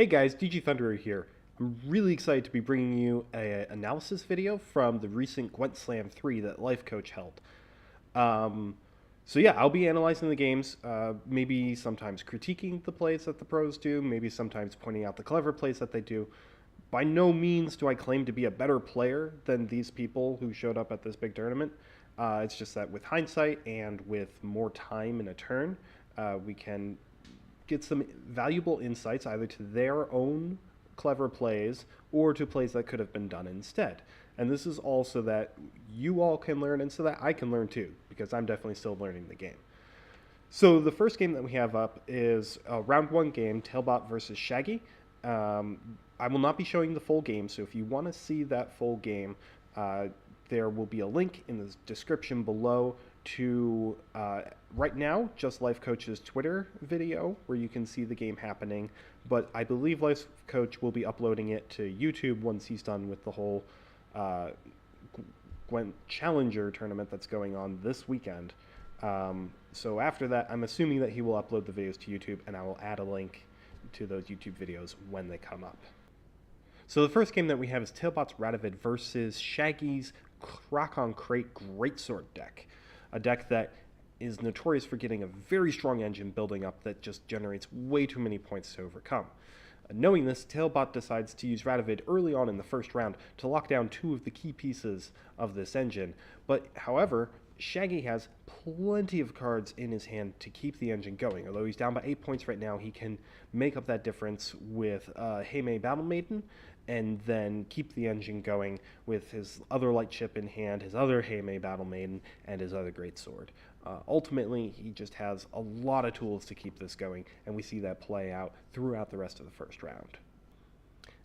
Hey guys, DG Thunderer here. I'm really excited to be bringing you an analysis video from the recent Gwent Slam 3 that Life Coach held. Um, so yeah, I'll be analyzing the games, maybe sometimes critiquing the plays that the pros do, maybe sometimes pointing out the clever plays that they do. By no means do I claim to be a better player than these people who showed up at this big tournament. It's just that with hindsight and with more time in a turn, we can get some valuable insights either to their own clever plays or to plays that could have been done instead. And this is all so that you all can learn and so that I can learn too, because I'm definitely still learning the game. So the first game that we have up is a round one game, Tailbot versus Shaggy. I will not be showing the full game, so if you want to see that full game, there will be a link in the description below to, right now, just Life Coach's Twitter video where you can see the game happening. But I believe Life Coach will be uploading it to YouTube once he's done with the whole Gwent Challenger tournament that's going on this weekend. So after that, I'm assuming that he will upload the videos to YouTube, and I will add a link to those YouTube videos when they come up. So the first game that we have is Tailbot's Radovid versus Shaggy's Croc on Crate Greatsword deck. A deck that is notorious for getting a very strong engine building up that just generates way too many points to overcome. Knowing this, Tailbot decides to use Radovid early on in the first round to lock down two of the key pieces of this engine. But however, Shaggy has plenty of cards in his hand to keep the engine going. Although he's down by 8 points right now, he can make up that difference with Heimei Battle Maiden and then keep the engine going with his other light ship in hand, his other Heimei Battle Maiden, and his other Greatsword. Ultimately, he just has a lot of tools to keep this going, and we see that play out throughout the rest of the first round.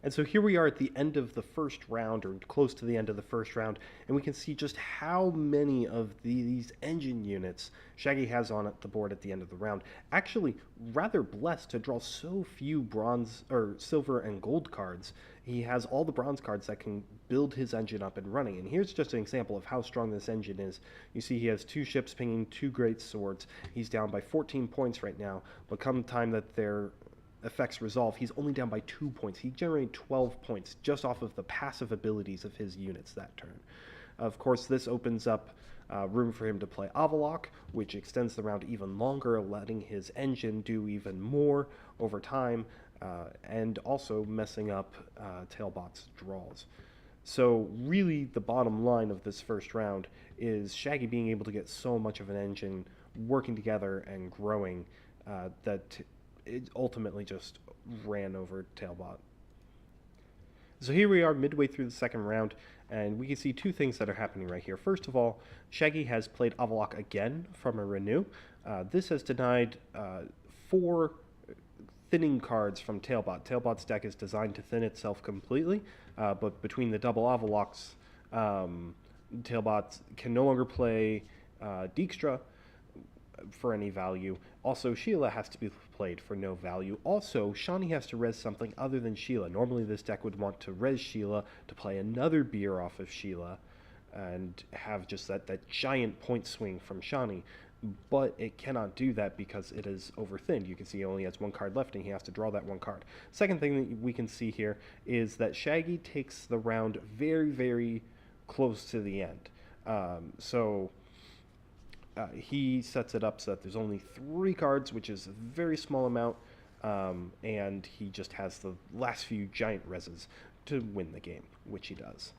And so here we are at the end of the first round, or close to the end of the first round, and we can see just how many of these engine units Shaggy has on the board at the end of the round. Actually, rather blessed to draw so few bronze or silver and gold cards. He has all the bronze cards that can build his engine up and running. And here's just an example of how strong this engine is. You see he has two ships pinging two great swords. He's down by 14 points right now, but come time that they're effects resolve, he's only down by 2 points. He generated 12 points just off of the passive abilities of his units that turn. Of course, this opens up room for him to play Avaloc, which extends the round even longer, letting his engine do even more over time, and also messing up Tailbot's draws. So really the bottom line of this first round is Shaggy being able to get so much of an engine working together and growing that it ultimately just ran over Tailbot. So here we are midway through the second round, and we can see two things that are happening right here. First of all, Shaggy has played Avaloc again from a renew. This has denied 4 thinning cards from Tailbot. Tailbot's deck is designed to thin itself completely, but between the double Avalocs, Tailbot can no longer play Dijkstra for any value. Also, Sheila has to be played for no value. Also, Shawnee has to res something other than Sheila. Normally this deck would want to res Sheila to play another beer off of Sheila and have just that giant point swing from Shawnee. But it cannot do that because it is overthinned. You can see he only has 1 card left and he has to draw that 1 card. Second thing that we can see here is that Shaggy takes the round very, very close to the end. He sets it up so that there's only 3 cards, which is a very small amount, and he just has the last few giant reses to win the game, which he does.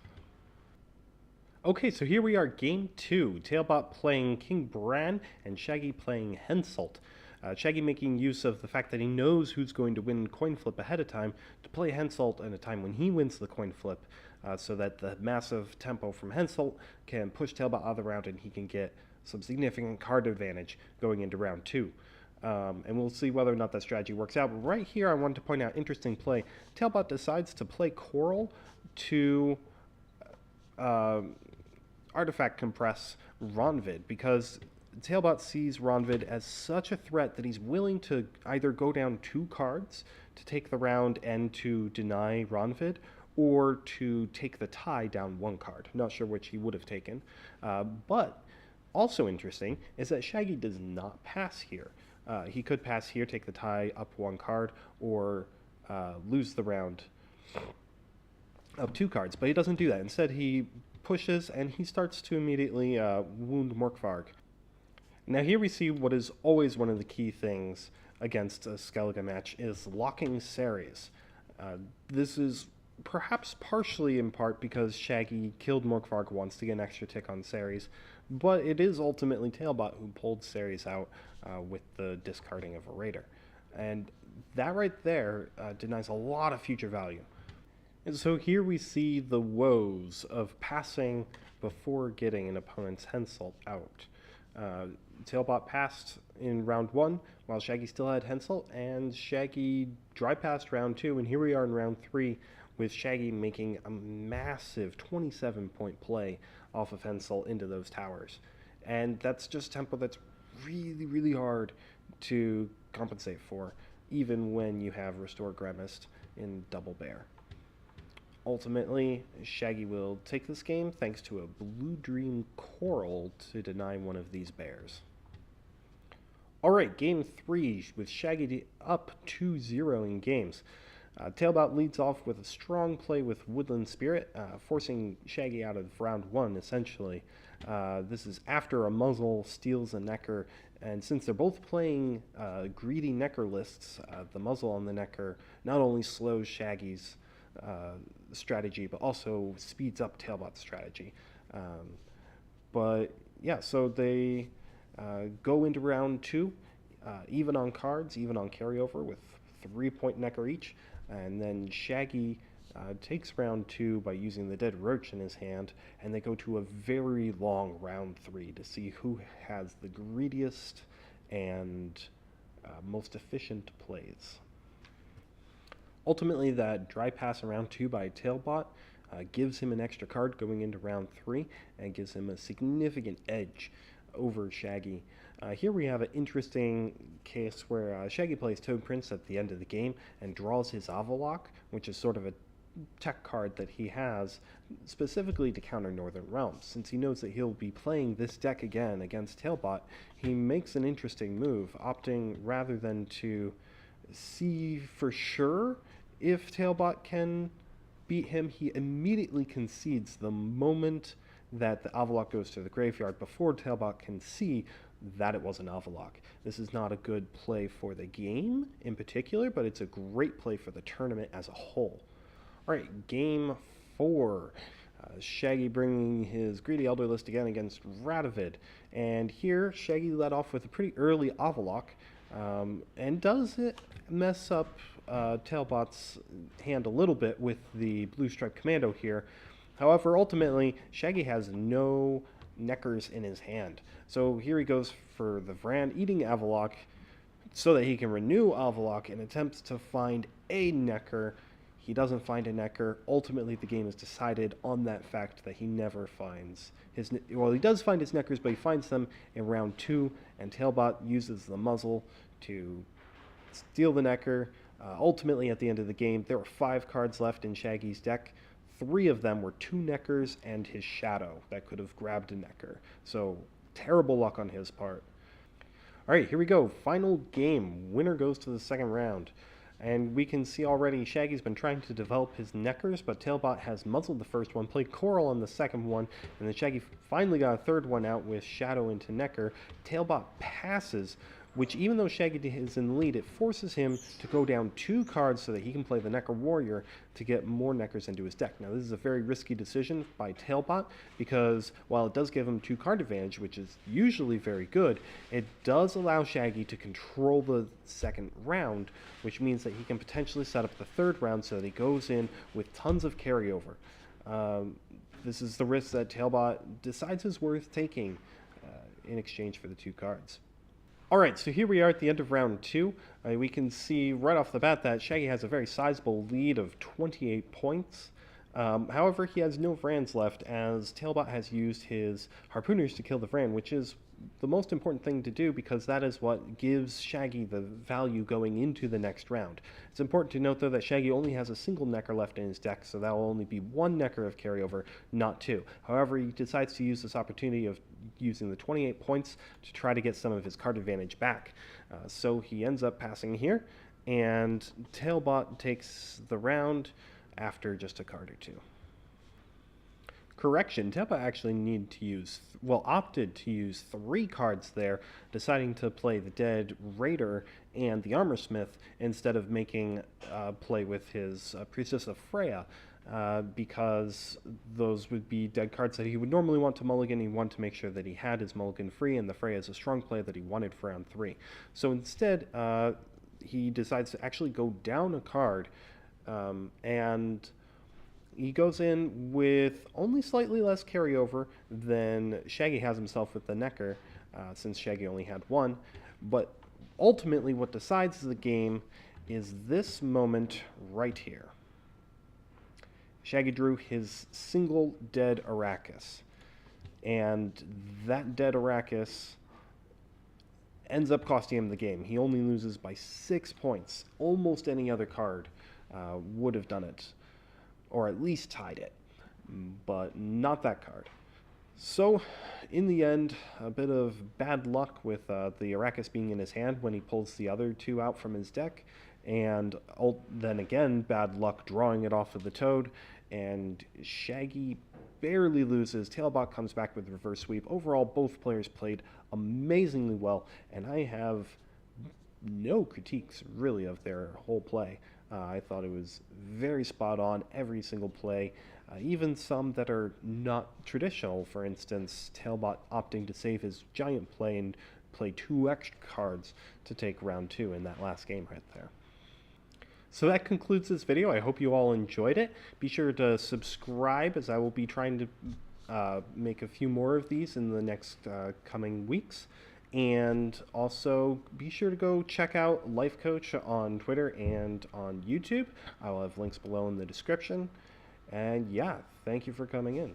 Okay, so here we are, game 2. Tailbot playing King Bran and Shaggy playing Henselt. Shaggy making use of the fact that he knows who's going to win coin flip ahead of time to play Henselt at a time when he wins the coin flip, so that the massive tempo from Henselt can push Tailbot out of the round and he can get some significant card advantage going into round 2. And we'll see whether or not that strategy works out. But right here, I wanted to point out interesting play. Tailbot decides to play Coral to artifact compress Ronvid because Tailbot sees Ronvid as such a threat that he's willing to either go down 2 cards to take the round and to deny Ronvid, or to take the tie down 1 card. Not sure which he would have taken, but also interesting is that Shaggy does not pass here. He could pass here, take the tie up 1 card, or lose the round of 2 cards, but he doesn't do that. Instead, he pushes and he starts to immediately wound Morkvarg. Now here we see what is always one of the key things against a Skellige match is locking Ceres. This is perhaps partially in part because Shaggy killed Morkvarg once to get an extra tick on Ceres, but it is ultimately Tailbot who pulled Ceres out with the discarding of a Raider. And that right there denies a lot of future value. And so here we see the woes of passing before getting an opponent's Hensel out. Tailbot passed in round 1 while Shaggy still had Hensel, and Shaggy dry passed round 2, and here we are in round 3 with Shaggy making a massive 27-point play off of Hensel into those towers. And that's just tempo that's really, really hard to compensate for, even when you have Restore Gremist in Double Bear. Ultimately, Shaggy will take this game thanks to a Blue Dream Coral to deny one of these bears. Alright, game 3 with Shaggy up 2-0 in games. Tailbot leads off with a strong play with Woodland Spirit, forcing Shaggy out of round 1 essentially. This is after a muzzle steals a Necker, and since they're both playing greedy Necker lists, the muzzle on the Necker not only slows Shaggy's strategy, but also speeds up Tailbot's strategy. But yeah, so they go into round 2, even on cards, even on carryover, with 3-point Necker each. And then Shaggy takes round 2 by using the Dead Roach in his hand, and they go to a very long round 3 to see who has the greediest and most efficient plays. Ultimately, that dry pass in round 2 by Tailbot gives him an extra card going into round 3 and gives him a significant edge over Shaggy. Here we have an interesting case where Shaggy plays Toad Prince at the end of the game and draws his Avalok, which is sort of a tech card that he has specifically to counter Northern Realms. Since he knows that he'll be playing this deck again against Tailbot, he makes an interesting move, opting rather than to see for sure if Tailbot can beat him, he immediately concedes the moment that the Avalok goes to the graveyard before Tailbot can see that it was an Avalok. This is not a good play for the game in particular, but it's a great play for the tournament as a whole. Alright, game 4. Shaggy bringing his Greedy Elder list again against Radovid. And here, Shaggy led off with a pretty early Avalok, and does it mess up Tailbot's hand a little bit with the Blue Stripe Commando here. However, ultimately, Shaggy has no Neckers in his hand. So here he goes for the Vrand, eating Avalok so that he can renew Avalok and attempts to find a Necker. He doesn't find a Necker. Ultimately, the game is decided on that fact that he never finds his... Well, he does find his Neckers, but he finds them in round 2, and Tailbot uses the muzzle to steal the Necker. Ultimately, at the end of the game, there were 5 cards left in Shaggy's deck. 3 of them were 2 Neckers and his Shadow that could have grabbed a Necker. So, terrible luck on his part. Alright, here we go. Final game. Winner goes to the second round. And we can see already Shaggy's been trying to develop his Neckers, but Tailbot has muzzled the first one, played Coral on the second one, and then Shaggy finally got a third one out with Shadow into Necker. Tailbot passes, which even though Shaggy is in the lead, it forces him to go down 2 cards so that he can play the Necker Warrior to get more Neckers into his deck. Now this is a very risky decision by Tailbot, because while it does give him 2 card advantage, which is usually very good, it does allow Shaggy to control the second round, which means that he can potentially set up the third round so that he goes in with tons of carryover. This is the risk that Tailbot decides is worth taking in exchange for the 2 cards. Alright, so here we are at the end of round 2. We can see right off the bat that Shaggy has a very sizable lead of 28 points. However, he has no Vrands left, as Tailbot has used his Harpooners to kill the Vrand, which is the most important thing to do because that is what gives Shaggy the value going into the next round. It's important to note, though, that Shaggy only has a single Necker left in his deck, so that will only be 1 Necker of carryover, not 2. However, he decides to use this opportunity of using the 28 points to try to get some of his card advantage back. So he ends up passing here, and Tailbot takes the round after just a card or two. Correction, Tailbot actually opted to use 3 cards there, deciding to play the Dead Raider and the Armorsmith instead of making play with his Priestess of Freya, because those would be dead cards that he would normally want to mulligan. He wanted to make sure that he had his mulligan free, and the Freya is a strong play that he wanted for round 3. So instead, he decides to actually go down a card, and he goes in with only slightly less carryover than Shaggy has himself with the Necker, since Shaggy only had 1. But ultimately, what decides the game is this moment right here. Shaggy drew his single dead Arrakis, and that dead Arrakis ends up costing him the game. He only loses by 6 points. Almost any other card would have done it, or at least tied it, but not that card. So, in the end, a bit of bad luck with the Arrakis being in his hand when he pulls the other 2 out from his deck, and then again, bad luck drawing it off of the Toad, and Shaggy barely loses. Tailbot comes back with reverse sweep. Overall, both players played amazingly well, and I have no critiques, really, of their whole play. I thought it was very spot on, every single play, even some that are not traditional. For instance, Tailbot opting to save his giant play and play 2 extra cards to take round 2 in that last game right there. So that concludes this video. I hope you all enjoyed it. Be sure to subscribe, as I will be trying to make a few more of these in the next coming weeks. And also be sure to go check out Life Coach on Twitter and on YouTube. I will have links below in the description. And yeah, thank you for coming in.